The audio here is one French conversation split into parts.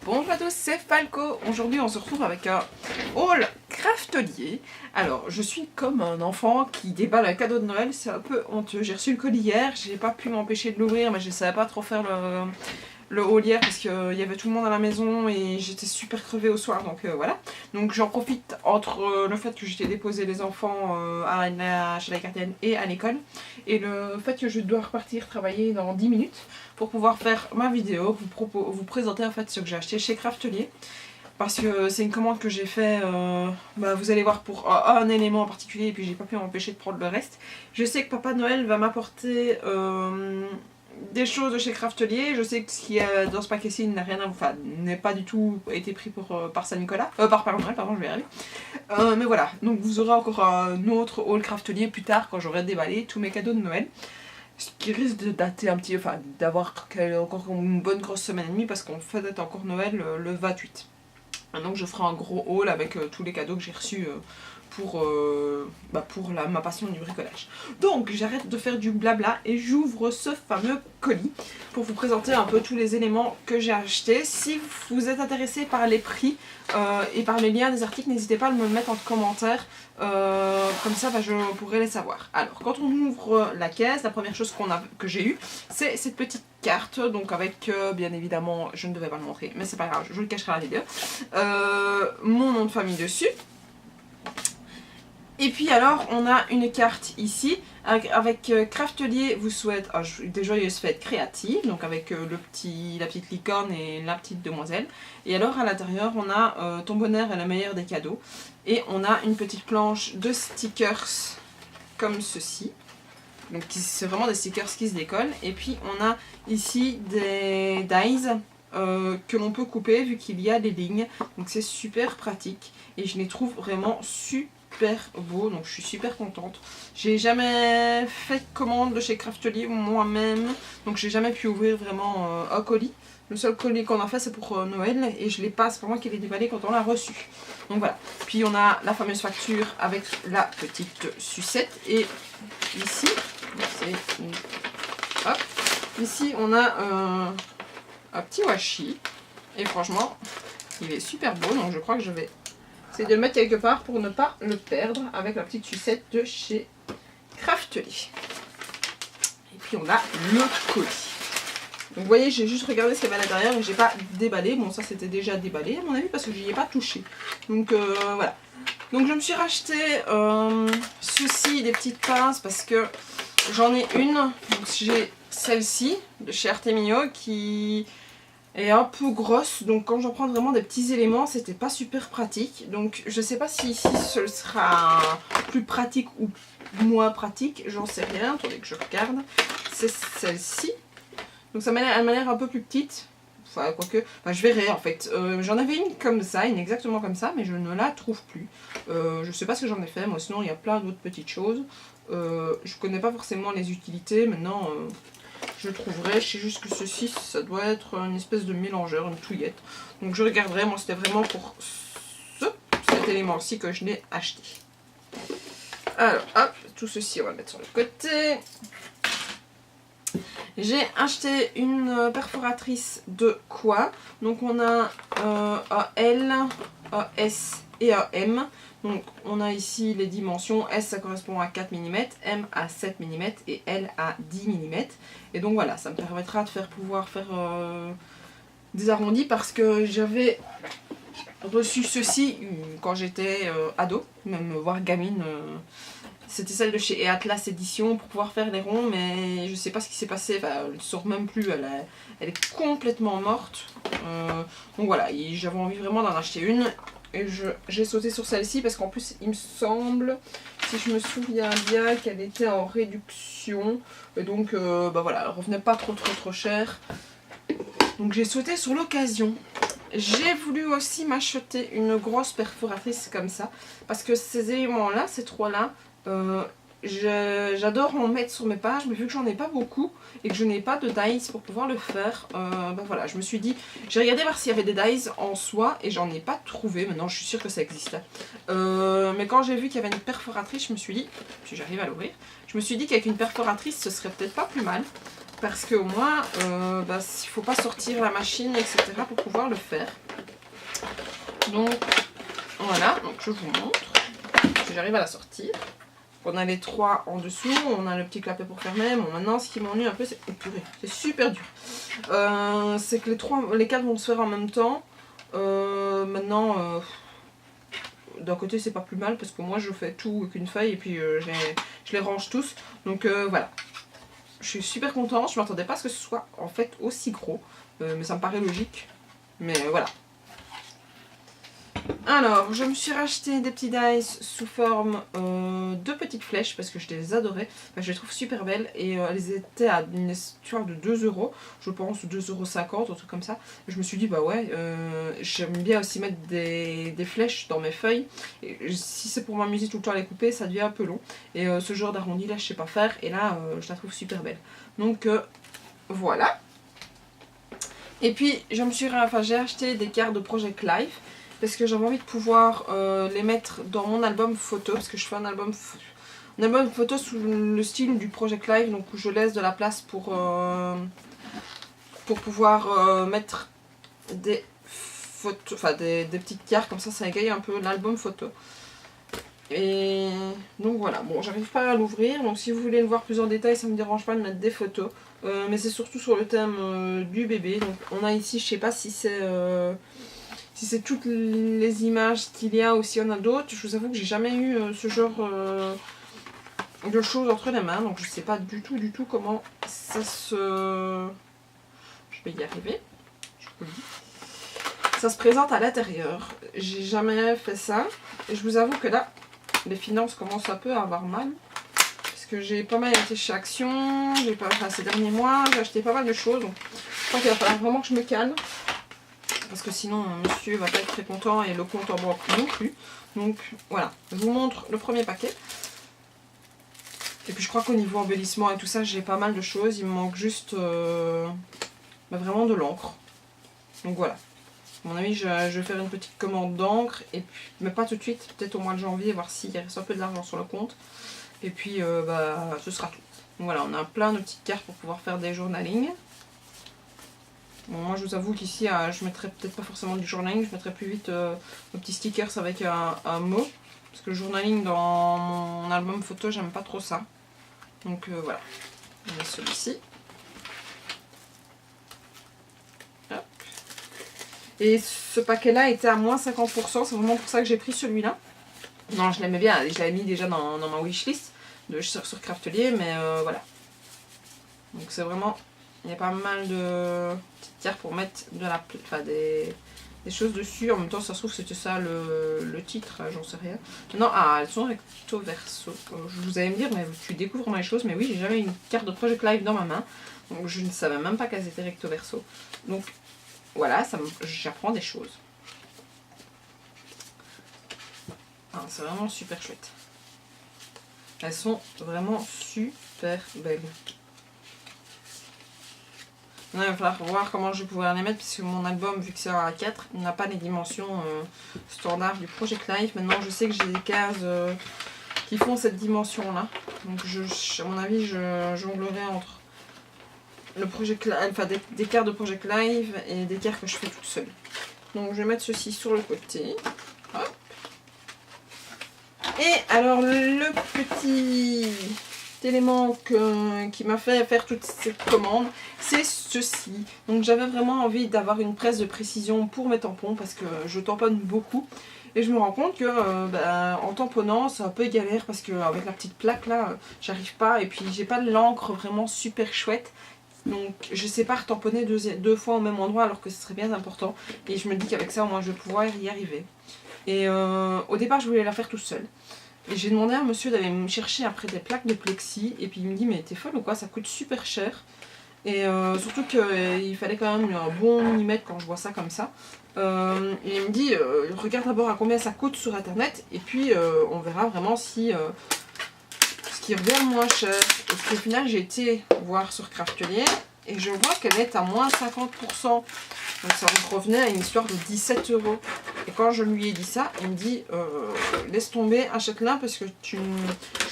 Bonjour à tous, c'est Falco. Aujourd'hui on se retrouve avec un haul craftelier. Alors je suis comme un enfant qui déballe un cadeau de Noël, c'est un peu honteux. J'ai reçu le colis hier, j'ai pas pu m'empêcher de l'ouvrir mais je savais pas trop faire le haul hier parce qu'il y avait tout le monde à la maison et j'étais super crevée au soir, donc voilà. Donc j'en profite entre le fait que j'étais déposer les enfants chez la gardienne et à l'école et le fait que je dois repartir travailler dans 10 minutes pour pouvoir faire ma vidéo, vous présenter en fait ce que j'ai acheté chez Craftelier. Parce que c'est une commande que j'ai fait, vous allez voir, pour un élément en particulier, et puis j'ai pas pu m'empêcher de prendre le reste. Je sais que Papa Noël va m'apporter des choses de chez Craftelier. Je sais que ce qui est dans ce paquet-ci n'a rien à vous, enfin, n'est pas du tout été pris par Saint-Nicolas, par Père Noël, pardon, je vais y arriver. Mais voilà, donc vous aurez encore un autre haul Craftelier plus tard quand j'aurai déballé tous mes cadeaux de Noël. Ce qui risque de dater un petit, enfin d'avoir encore une bonne grosse semaine et demie parce qu'on fête encore Noël le 28. Donc je ferai un gros haul avec tous les cadeaux que j'ai reçus pour ma passion du bricolage. Donc j'arrête de faire du blabla et j'ouvre ce fameux colis pour vous présenter un peu tous les éléments que j'ai achetés. Si vous êtes intéressé par les prix et par les liens des articles, n'hésitez pas à me le mettre en commentaire, comme ça je pourrai les savoir. Alors quand on ouvre la caisse, la première chose que j'ai eue, c'est cette petite carte, donc avec bien évidemment, je ne devais pas le montrer, mais c'est pas grave, je le cacherai à la vidéo, mon nom de famille dessus. Et puis alors on a une carte ici avec Craftelier vous souhaite des joyeuses fêtes créatives, donc avec la petite licorne et la petite demoiselle. Et alors à l'intérieur on a ton bonheur est le meilleur des cadeaux. Et on a une petite planche de stickers comme ceci. Donc c'est vraiment des stickers qui se décollent. Et puis on a ici des dies que l'on peut couper vu qu'il y a des lignes. Donc c'est super pratique et je les trouve vraiment super beau, donc je suis super contente. J'ai jamais fait de commande de chez Craftelier moi-même, donc j'ai jamais pu ouvrir vraiment un colis. Le seul colis qu'on a fait c'est pour Noël et je l'ai pas, c'est pas moi qui l'ai déballé quand on l'a reçu. Donc voilà. Puis on a la fameuse facture avec la petite sucette et ici, hop, ici on a un petit washi et franchement il est super beau, donc je crois que je vais essayer de le mettre quelque part pour ne pas le perdre avec la petite sucette de chez Craftelier. Et puis on a le colis. Donc vous voyez, j'ai juste regardé ce qu'il y avait à l'intérieur et j'ai pas déballé. Bon, ça c'était déjà déballé à mon avis parce que j'y ai pas touché. Donc voilà. Donc je me suis racheté ceci, des petites pinces parce que j'en ai une. Donc j'ai celle-ci de chez Artemio qui est un peu grosse, donc quand j'en prends vraiment des petits éléments, c'était pas super pratique. Donc je sais pas si ici ce sera plus pratique ou moins pratique, j'en sais rien. Attendez que je regarde. C'est celle-ci. Donc elle m'a l'air un peu plus petite. Enfin, quoique, je verrai en fait. J'en avais une comme ça, une exactement comme ça, mais je ne la trouve plus. Je sais pas ce que j'en ai fait, moi sinon il y a plein d'autres petites choses. Je connais pas forcément les utilités, maintenant je le trouverai. Je sais juste que ceci, ça doit être une espèce de mélangeur, une touillette. Donc je regarderai, moi c'était vraiment pour cet élément-ci que je l'ai acheté. Alors hop, tout ceci on va le mettre sur le côté. J'ai acheté une perforatrice de quoi. Donc on a un L, un S et un M. Donc on a ici les dimensions. S ça correspond à 4 mm, M à 7 mm et L à 10 mm. Et donc voilà, ça me permettra de pouvoir faire des arrondis parce que j'avais reçu ceci quand j'étais ado, même voire gamine. C'était celle de chez Atlas Édition pour pouvoir faire les ronds, mais je sais pas ce qui s'est passé, enfin, elle ne sort même plus, elle est complètement morte. Donc voilà, j'avais envie vraiment d'en acheter une et j'ai sauté sur celle-ci parce qu'en plus il me semble, si je me souviens bien, qu'elle était en réduction. Et donc voilà, elle revenait pas trop cher. Donc j'ai sauté sur l'occasion. J'ai voulu aussi m'acheter une grosse perforatrice comme ça parce que ces éléments-là, ces trois-là, j'adore en mettre sur mes pages, mais vu que j'en ai pas beaucoup et que je n'ai pas de dies pour pouvoir le faire, voilà, je me suis dit, j'ai regardé voir s'il y avait des dies en soie et j'en ai pas trouvé. Maintenant je suis sûre que ça existe, mais quand j'ai vu qu'il y avait une perforatrice, je me suis dit, si j'arrive à l'ouvrir, je me suis dit qu'avec une perforatrice ce serait peut-être pas plus mal parce que au moins, il ne faut pas sortir la machine, etc. pour pouvoir le faire. Donc voilà, donc je vous montre. Si j'arrive à la sortir. On a les 3 en dessous, on a le petit clapet pour fermer. Bon, maintenant, ce qui m'ennuie un peu, c'est... Oh, purée, c'est super dur. C'est que les 4 vont se faire en même temps. Maintenant, d'un côté, c'est pas plus mal parce que moi, je fais tout avec une feuille et puis je les range tous. Donc voilà. Je suis super contente. Je m'attendais pas à ce que ce soit en fait aussi gros. Mais ça me paraît logique. Mais voilà. Alors, je me suis racheté des petits dice sous forme de petites flèches parce que je les adorais. Enfin, je les trouve super belles et elles étaient à une histoire de 2 €, je pense, ou 2,50 €, un truc comme ça. Je me suis dit, bah ouais, j'aime bien aussi mettre des flèches dans mes feuilles. Et si c'est pour m'amuser tout le temps à les couper, ça devient un peu long. Et ce genre d'arrondi là, je sais pas faire. Et là, je la trouve super belle. Donc voilà. Et puis, j'ai acheté des cartes de Project Life. Parce que j'avais envie de pouvoir les mettre dans mon album photo. Parce que je fais un album photo sous le style du Project Live. Donc où je laisse de la place pour pouvoir mettre des photos. Enfin des petites cartes. Comme ça égaye un peu l'album photo. Et donc voilà. Bon, j'arrive pas à l'ouvrir. Donc si vous voulez le voir plus en détail, ça me dérange pas de mettre des photos. Mais c'est surtout sur le thème du bébé. Donc on a ici, je sais pas si c'est... Si c'est toutes les images qu'il y a ou s'il y en a d'autres, je vous avoue que j'ai jamais eu ce genre de choses entre les mains. Donc je sais pas du tout comment ça se... Je vais y arriver. Je vous le dis. Ça se présente à l'intérieur. J'ai jamais fait ça. Et je vous avoue que là, les finances commencent un peu à avoir mal. Parce que j'ai pas mal été chez Action. Ces derniers mois, j'ai acheté pas mal de choses. Donc je crois qu'il va falloir vraiment que je me calme. Parce que sinon monsieur va pas être très content et le compte en banque non plus. Donc voilà, je vous montre le premier paquet. Et puis je crois qu'au niveau embellissement et tout ça, j'ai pas mal de choses. Il me manque juste vraiment de l'encre. Donc voilà. À mon avis, je vais faire une petite commande d'encre. Mais pas tout de suite, peut-être au mois de janvier, voir s'il reste un peu d'argent sur le compte. Et puis ce sera tout. Donc voilà, on a plein de petites cartes pour pouvoir faire des journaling. Bon, moi je vous avoue qu'ici je mettrais peut-être pas forcément du journaling, je mettrais plus vite un petit stickers avec un mot. Parce que le journaling dans mon album photo, j'aime pas trop ça. Donc voilà, on a celui-ci. Hop. Et ce paquet-là était à moins 50%, c'est vraiment pour ça que j'ai pris celui-là. Non, je l'aimais bien, je l'avais mis déjà dans ma wishlist sur Craftelier, mais voilà. Donc c'est vraiment... Il y a pas mal de petites cartes pour mettre des choses dessus. En même temps, ça se trouve c'était ça le titre, j'en sais rien. Non, elles sont recto verso. Vous allez me dire, mais tu découvres moi les choses. Mais oui, j'ai jamais eu une carte de Project Live dans ma main. Donc je ne savais même pas qu'elles étaient recto verso. Donc voilà, j'apprends des choses. C'est vraiment super chouette. Elles sont vraiment super belles. Il va falloir voir comment je vais pouvoir les mettre puisque mon album, vu que c'est un A4, n'a pas les dimensions standards du Project Life. Maintenant je sais que j'ai des cases qui font cette dimension là. Donc à mon avis je jonglerai entre le Project Live, enfin des cartes de Project Live et des cartes que je fais toute seule. Donc je vais mettre ceci sur le côté. Hop. Et alors le petit élément qui m'a fait faire toute cette commande, c'est ceci. Donc j'avais vraiment envie d'avoir une presse de précision pour mes tampons parce que je tamponne beaucoup et je me rends compte que en tamponnant c'est un peu galère parce qu'avec la petite plaque là j'arrive pas et puis j'ai pas de l'encre vraiment super chouette. Donc je sais pas retamponner deux fois au même endroit alors que ce serait bien important et je me dis qu'avec ça au moins je vais pouvoir y arriver. Et au départ je voulais la faire tout seul. Et j'ai demandé à un monsieur d'aller me chercher après des plaques de plexi. Et puis il me dit mais t'es folle ou quoi, ça coûte super cher. Et surtout qu'il fallait quand même un bon millimètre quand je vois ça comme ça. Et il me dit regarde d'abord à combien ça coûte sur internet. Et puis on verra vraiment si ce qui revient moins cher. Et puis au final j'ai été voir sur Craftelier. Et je vois qu'elle est à moins 50%. Donc ça revenait à une histoire de 17 €. Et quand je lui ai dit ça, il me dit laisse tomber, achète-la parce que je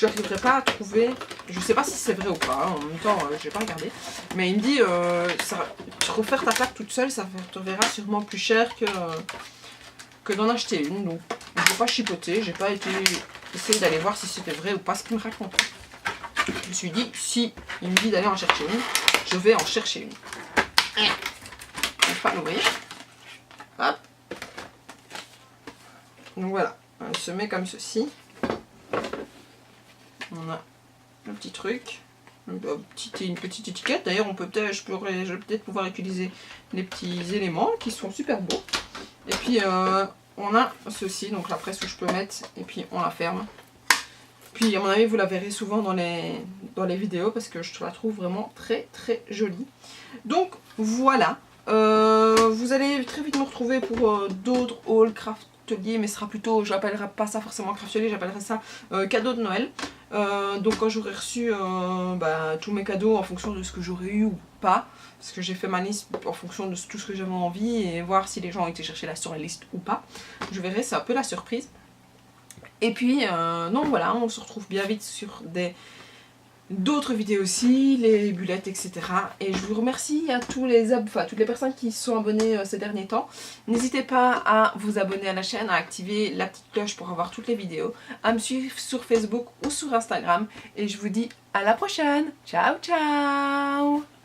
n'arriverai pas à trouver. Je sais pas si c'est vrai ou pas, en même temps je n'ai pas regardé. Mais il me dit refaire ta plaque toute seule, ça te verra sûrement plus cher que d'en acheter une. Donc je n'ai pas chipoté, j'ai pas essayé d'aller voir si c'était vrai ou pas ce qu'il me racontait. Je me suis dit, si il me dit d'aller en chercher une, je vais en chercher une. Je ne vais pas l'ouvrir. Hop. Donc voilà, elle se met comme ceci. On a le petit truc, une petite étiquette. D'ailleurs, je vais peut-être pouvoir utiliser les petits éléments qui sont super beaux. Et puis on a ceci, donc la presse où je peux mettre, et puis on la ferme. Puis à mon avis vous la verrez souvent dans les vidéos parce que je la trouve vraiment très très jolie. Donc voilà, vous allez très vite me retrouver pour d'autres hauls craftelier, mais ce sera plutôt, je n'appellerai pas ça forcément craftelier, j'appellerai ça cadeau de Noël. Donc quand j'aurai reçu tous mes cadeaux en fonction de ce que j'aurais eu ou pas, parce que j'ai fait ma liste en fonction de tout ce que j'avais envie et voir si les gens ont été chercher là sur la liste ou pas. Je verrai, c'est un peu la surprise. Et puis, non voilà, on se retrouve bien vite sur d'autres vidéos aussi, les bulettes, etc. Et je vous remercie à toutes les personnes qui se sont abonnées ces derniers temps. N'hésitez pas à vous abonner à la chaîne, à activer la petite cloche pour avoir toutes les vidéos, à me suivre sur Facebook ou sur Instagram. Et je vous dis à la prochaine. Ciao, ciao!